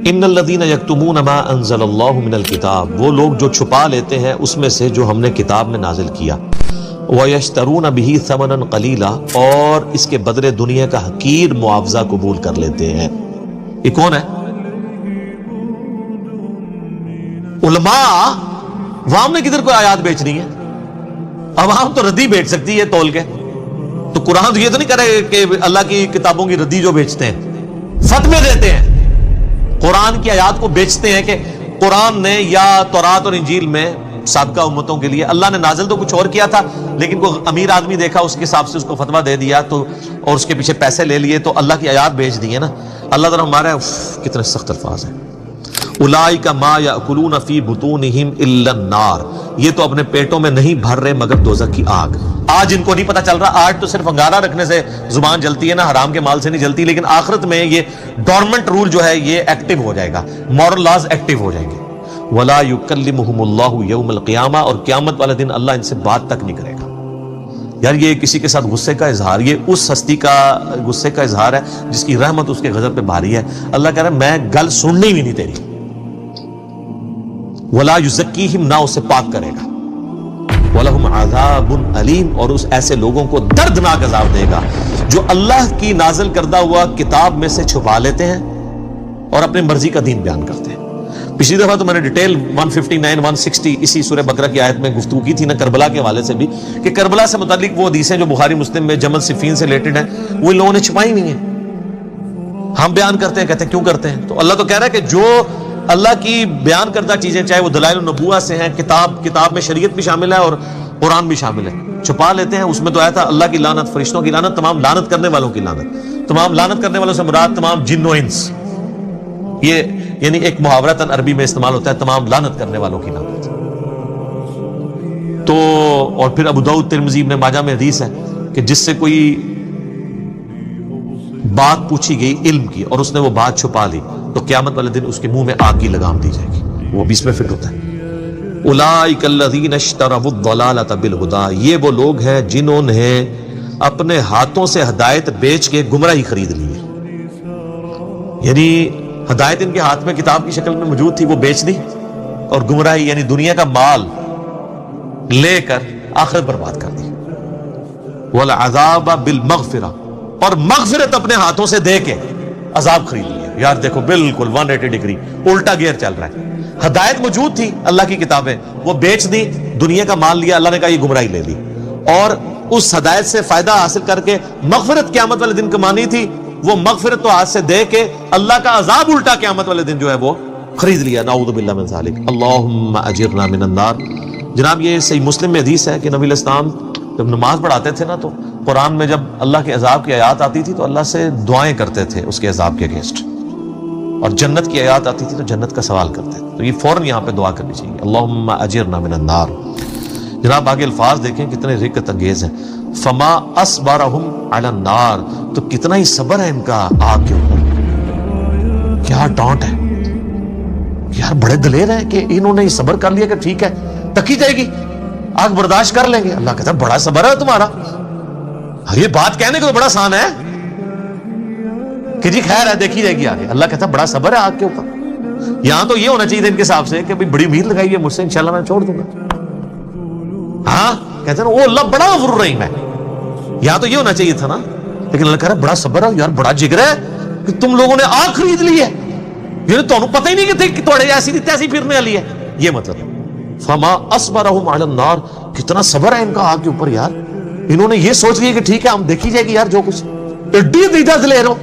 ان الذین یکتمون ما انزل اللہ من الکتاب، وہ لوگ جو چھپا لیتے ہیں اس میں سے جو ہم نے کتاب میں نازل کیا، وَيَشْتَرُونَ بِهِ ثَمَنًا قَلِيلًا، اور اس کے بدلے دنیا کا حقیر معاوضہ قبول کر لیتے ہیں۔ یہ کون ہے؟ علماء۔ عوام نے کدھر کوئی آیات بیچنی ہے؟ عوام تو ردی بیچ سکتی ہے تول کے، تو قرآن تو یہ تو نہیں کرے کہ اللہ کی کتابوں کی ردی جو بیچتے ہیں، فتوے دیتے ہیں، قرآن کی آیات کو بیچتے ہیں کہ قرآن نے یا تورات اور انجیل میں سابقہ امتوں کے لیے اللہ نے نازل تو کچھ اور کیا تھا، لیکن کوئی امیر آدمی دیکھا اس کے حساب سے اس کو فتویٰ دے دیا تو، اور اس کے پیچھے پیسے لے لیے، تو اللہ کی آیات بیچ دی ہے نا۔ اللہ تعالیٰ ہمارے کتنے سخت الفاظ ہیں۔ اولئک ما یاکلون فی بطونہم الا النار، یہ تو اپنے پیٹوں میں نہیں بھر رہے مگر دوزخ کی آگ۔ آج ان کو نہیں پتہ چل رہا، آج تو صرف انگارہ رکھنے سے زبان جلتی ہے نا، حرام کے مال سے نہیں جلتی، لیکن آخرت میں یہ ڈورمنٹ رول جو ہے یہ ایکٹیو ہو جائے گا، مورل لاز ایکٹیو ہو جائیں گے۔ ولا یکلمہم اللہ یوم القیامہ، اور قیامت والے دن اللہ ان سے بات تک نہیں کرے گا۔ یار یہ کسی کے ساتھ غصے کا اظہار، یہ اس ہستی کا غصے کا اظہار ہے جس کی رحمت اس کے غضب پہ بھاری ہے۔ اللہ کہہ رہا ہے میں گل سننی بھی نہیں تیری۔ ولا یزکیہم، نہ اسے پاک کرے گا۔ وَلَهُمْ عَذَابٌ علیم، اور اس ایسے لوگوں کو دردناک عذاب دے گا جو اللہ کی نازل کردہ ہوا کتاب میں سے چھپا لیتے ہیں اور اپنی مرضی کا دین بیان کرتے ہیں۔ پچھلی دفعہ تو میں نے ڈیٹیل 159 160 اسی سورہ بقرہ کی آیت میں گفتگو کی تھی نا، کربلا کے حوالے سے بھی، کہ کربلا سے متعلق وہ حدیثیں جو بخاری مسلم میں جمل صفین سے ریلیٹڈ ہیں وہ ان لوگوں نے چھپائی نہیں ہیں۔ ہم بیان کرتے ہیں، کہتے ہیں کیوں کرتے ہیں؟ تو اللہ تو کہہ رہا ہے کہ جو اللہ کی بیان کردہ چیزیں، چاہے وہ دلائل النبوہ سے ہیں، کتاب میں شریعت بھی شامل ہے اور قرآن بھی شامل ہے، چھپا لیتے ہیں۔ اس میں تو آیا تھا اللہ کی لعنت، فرشتوں کی لعنت، تمام لعنت کرنے والوں کی لعنت۔ تمام لعنت کرنے والوں سے مراد تمام جن و انس، یہ یعنی ایک محاورتاً عربی میں استعمال ہوتا ہے، تمام لعنت کرنے والوں کی لعنت۔ تو اور پھر ابو داؤد، ترمذی، ابن ماجہ میں حدیث ہے کہ جس سے کوئی بات پوچھی گئی علم کی اور اس نے وہ بات چھپا لی تو قیامت والے دن اس کے منہ میں آگ کی لگام دی جائے گی، وہ 20 میں فٹ ہوتا ہے۔ اولئک الذین اشتروا الضلالۃ بالہدی، یہ وہ لوگ ہیں جنہوں نے اپنے ہاتھوں سے ہدایت بیچ کے گمراہی خرید لی ہے۔ یعنی ہدایت ان کے ہاتھ میں کتاب کی شکل میں موجود تھی، وہ بیچ دی، اور گمراہی یعنی دنیا کا مال لے کر آخرت برباد کر دی۔ والعذاب بالمغفرہ، اور مغفرت اپنے ہاتھوں سے دے کے عذاب خرید لیا۔ یار دیکھو بالکل 180 ڈگری الٹا گیئر چل رہا ہے۔ ہدایت موجود تھی، اللہ کی کتابیں، وہ بیچ دی، دنیا کا مال لیا، اللہ نے کہا یہ گمراہی لے لی، اور اس ہدایت سے فائدہ حاصل کر کے مغفرت قیامت والے دن کمانی تھی، وہ مغفرت تو ہاتھ سے دے کے اللہ کا عذاب الٹا قیامت والے دن جو ہے وہ خرید لیا۔ نعوذ باللہ من ذالک، اللہم اجرنا من النار۔ جناب یہ صحیح مسلم میں حدیث ہے کہ نبی علیہ السلام جب نماز پڑھاتے تھے نا، تو قرآن میں جب اللہ کے عذاب کی آیات آتی تھی تو اللہ سے دعائیں کرتے تھے اس کے عذاب کے اگینسٹ، اور جنت کی آیات آتی تھی تو جنت کا سوال کرتے تھے۔ تو یہ فوراً یہاں پہ دعا کرنی چاہیے، اللہم اجرنا من النار۔ جناب آگے الفاظ دیکھیں کتنے رقت انگیز ہیں، فما اصبرہم علی النار، تو کتنا ہی صبر ہے ان کا آگ کے اوپر۔ کیا ڈانٹ ہے یار، بڑے دلیر ہیں کہ انہوں نے یہ صبر کر لیا کہ ٹھیک ہے تکی جائے گی، آگ برداشت کر لیں گے۔ اللہ کہتا ہے بڑا صبر ہے تمہارا، یہ بات کہنے کو تو بڑا آسان ہے کہ جی خیر ہے دیکھی جائے گی آگے۔ اللہ کہتا ہے بڑا صبر ہے آگ کے اوپر۔ یہاں تو یہ ہونا چاہیے تھا ان کے حساب سے کہ بڑی امید لگائی ہے مجھ سے، انشاءاللہ میں چھوڑ دوں گا۔ ہاں کہتے ہیں وہ اللہ بڑا غفور رحیم ہے، یہاں تو یہ ہونا چاہیے تھا نا، لیکن اللہ کہہ رہا ہے بڑا صبر ہے یار، بڑا جگر ہے کہ تم لوگوں نے آگ خرید لی ہے، یہ تو پتہ ہی نہیں کہ تھوڑے ایسی تیسی پھرنے والی ہے، یہ مطلب ہے۔ فما اصبرہم علی النار، کتنا صبر ہے ان کا آگ کے اوپر یار، انہوں نے یہ سوچ لیا کہ ٹھیک ہے ہم دیکھی جائے گی یار جو کچھ، ایڈی دیدہ دلے رہو۔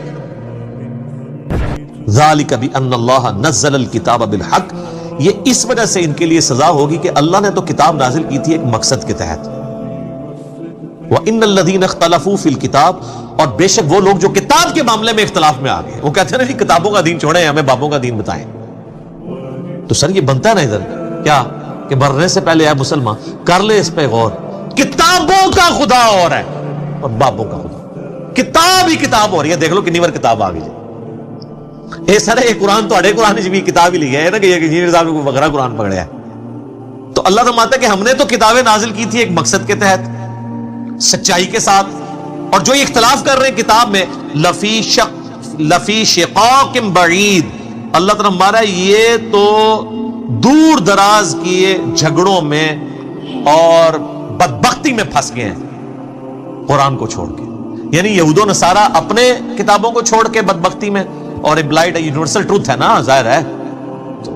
ذالک بان اللہ نزل الکتاب بالحق، یہ اس وجہ سے ان کے لیے سزا ہوگی کہ اللہ نے تو کتاب نازل کی تھی ایک مقصد کے تحت۔ وَإِنَّ الَّذِينَ اخْتَلَفُوا فِي الْكِتَابِ، اور بے شک وہ لوگ جو کتاب کے معاملے میں اختلاف میں آ گئے، وہ کہتے ہیں نا جی کتابوں کا دین چھوڑیں ہمیں بابوں کا دین بتائیں۔ تو سر یہ بنتا ہے نا ادھر کیا کہ مرنے سے پہلے اے مسلمان کر لے اس پہ غور، کتابوں کا خدا اور ہے اور بابوں کا خدا، کتاب ہی کتاب ہو رہی ہے۔ دیکھ لو کنی بار کتاب آ گئی جی، اے سر یہ قرآن تو اڑے قرآن بھی کتاب ہی لکھی ہے نا کہ انجینئر صاحب نے وغیرہ قرآن پکڑا ہے۔ تو اللہ فرماتا ہے کہ ہم نے تو کتابیں نازل کی تھی ایک مقصد کے تحت، سچائی کے ساتھ، اور جو یہ اختلاف کر رہے ہیں کتاب میں لفی شقاق بعید، اللہ تعالیٰ مارا یہ تو دور دراز کیے جھگڑوں میں اور بدبختی میں پھنس گئے ہیں قرآن کو چھوڑ کے. یعنی یہود و نصارہ اپنے کتابوں کو چھوڑ کے بدبختی میں، اور امپلائڈ یونیورسل ٹروتھ ہے نا، ظاہر ہے. تو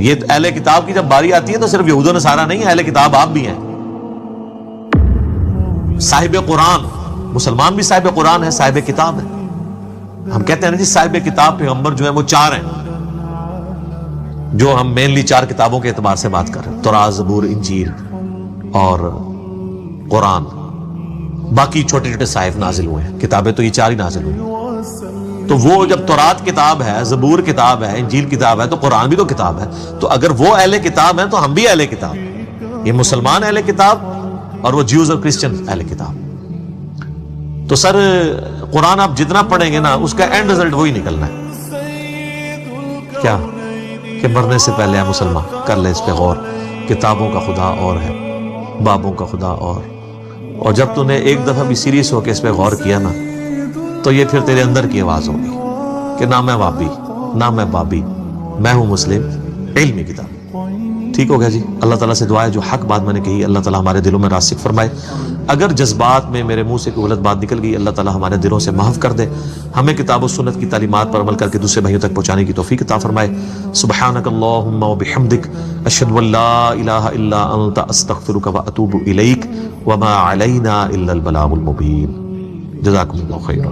یہ اہل کتاب کی جب باری آتی ہے تو صرف یہود و نصارہ نہیں، اہل کتاب آپ بھی ہیں. صاحب قرآن، مسلمان بھی صاحب قرآن ہے، صاحب کتاب ہے. ہم کہتے ہیں نا جی صاحب کتاب پیغمبر جو ہیں وہ 4 ہیں، جو ہم مینلی 4 کتابوں کے اعتبار سے بات کر رہے ہیں، تورات، زبور، انجیل اور قرآن. باقی چھوٹے چھوٹے صحائف نازل ہوئے ہیں، کتابیں تو یہ 4 ہی نازل ہوئی. تو وہ جب تورات کتاب ہے، زبور کتاب ہے، انجیل کتاب ہے، تو قرآن بھی تو کتاب ہے. تو اگر وہ اہل کتاب ہیں تو ہم بھی اہل کتاب ہیں. یہ مسلمان اہل کتاب اور وہ جیوز اور کرسچن اہل کتاب. تو سر قرآن آپ جتنا پڑھیں گے نا اس کا اینڈ رزلٹ وہی نکلنا ہے. کیا کہ مرنے سے پہلے آپ مسلمان کر لے اس پہ غور. کتابوں کا خدا اور ہے، بابوں کا خدا اور جب تو نے ایک دفعہ بھی سیریس ہو کے اس پہ غور کیا نا تو یہ پھر تیرے اندر کی آواز ہوگی کہ نہ میں وابی نہ میں بابی، میں ہوں مسلم علمی کتاب. ٹھیک ہو گیا جی. اللہ تعالیٰ سے دعا ہے جو حق بات میں نے کہی اللہ تعالیٰ ہمارے دلوں میں راسخ فرمائے. اگر جذبات میں میرے منہ سے کوئی غلط بات نکل گئی اللہ تعالیٰ ہمارے دلوں سے معاف کر دے. ہمیں کتاب و سنت کی تعلیمات پر عمل کر کے دوسرے بھائیوں تک پہنچانے کی توفیق عطا فرمائے. سبحانک اللہم و بحمدک اشہد ان لا الہ الا انت استغفرک و اتوب الیک وما علینا الا البلاغ المبین. جزاکم اللہ خیرا.